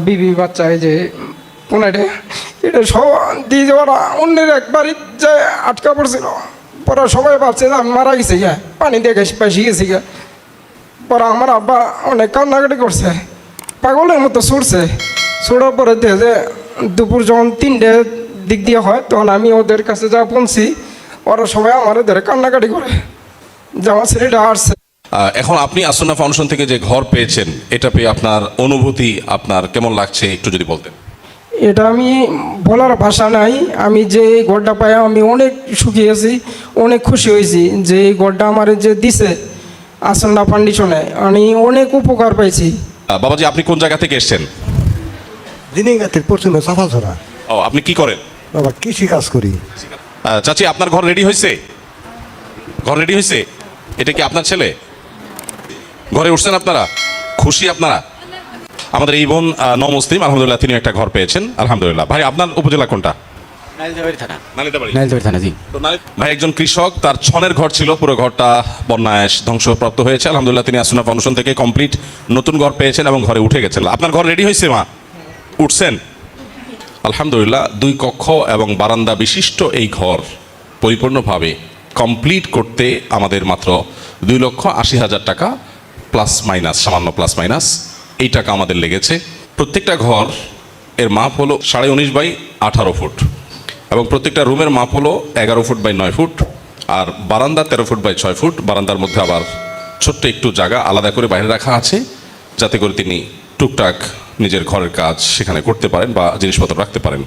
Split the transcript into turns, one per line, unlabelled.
বিবি বাচ্চা এই যে পুনাইটা এটা সব দিয়ে যে ওরা অন্যের একবারই যে আটকা পড়ছিল। পরে সবাই ভাবছে যে আমি মারা গেছি গা, পানি দিয়ে গেছি পাশি গেছি গা। পরে আমার আব্বা অনেক কান্নাকাটি করছে, পাগলের মতো ছুটছে। ছুটার পরে দেখে যে দুপুর যখন 3টে দিক দিয়ে হয় তখন আমি ওদের কাছে যা পৌঁছি, ওরা সবাই আমার ধরে কান্নাকাটি করে যে আমার ছেলেটা আসছে।
এখন আপনি আসন্না ফাউন্ডেশন থেকে যে ঘর পেয়েছেন, এটা পেয়ে আপনার অনুভূতি আপনার কেমন লাগছে একটু যদি বলতেন।
এটা আমি বলার ভাষা নাই। আমি যে এই ঘরটা পাই আমি অনেক সুখী আছি, অনেক খুশি হয়েছি যে এই ঘরটা আমার যে দিছে আসন্না ফাউন্ডেশনে, আমি অনেক উপকার পাইছি।
বাবাজি, আপনি কোন জায়গা থেকে এসেছেন?
দিনিগাতির পশ্চিমে চাফাছড়া।
ও, আপনি কি করেন?
বাবা কৃষি কাজ করি।
চাচি, আপনার ঘর রেডি হয়েছে? ঘর রেডি হয়েছে? এটা কি আপনার ছেলে? ঘরে উঠছেন আপনারা? খুশি আপনারা? আমাদের এই বোন নমুসলিম, আলহামদুলিল্লাহ তিনি একটা ঘর পেয়েছেন, আলহামদুলিল্লাহ। ভাই, আপনার উপজেলা কোনটা? নালিতাবাড়ি থানা, জি। ভাই একজন কৃষক, তার ছনের ঘর ছিল, পুরো ঘরটা বন্যায় ধ্বংসপ্রাপ্ত হয়েছে। আলহামদুলিল্লাহ তিনি আসন্না ফাউন্ডেশন থেকে কমপ্লিট নতুন ঘর পেয়েছেন এবং ঘরে উঠে গেছেন। আপনার ঘর রেডি হয়েছে মা? উঠছেন? আলহামদুলিল্লাহ। 2 কক্ষ এবং বারান্দা বিশিষ্ট এই ঘর পরিপূর্ণভাবে কমপ্লিট করতে আমাদের মাত্র 2,80,000 টাকা প্লাস মাইনাস, সামান্য প্লাস মাইনাস এই টাকা আমাদের লেগেছে। প্রত্যেকটা ঘর এর মাপ হলো 19.5 বাই 18 ফুট এবং প্রত্যেকটা রুমের মাপ হলো 11 ফুট বাই 9 ফুট, আর বারান্দা 13 ফুট বাই 6 ফুট। বারান্দার মধ্যে আবার ছোট্ট একটু জায়গা আলাদা করে বাইরে রাখা আছে, যাতে করে তিনি টুকটাক নিজের ঘরের কাজ সেখানে করতে পারেন বা জিনিসপত্র রাখতে পারেন।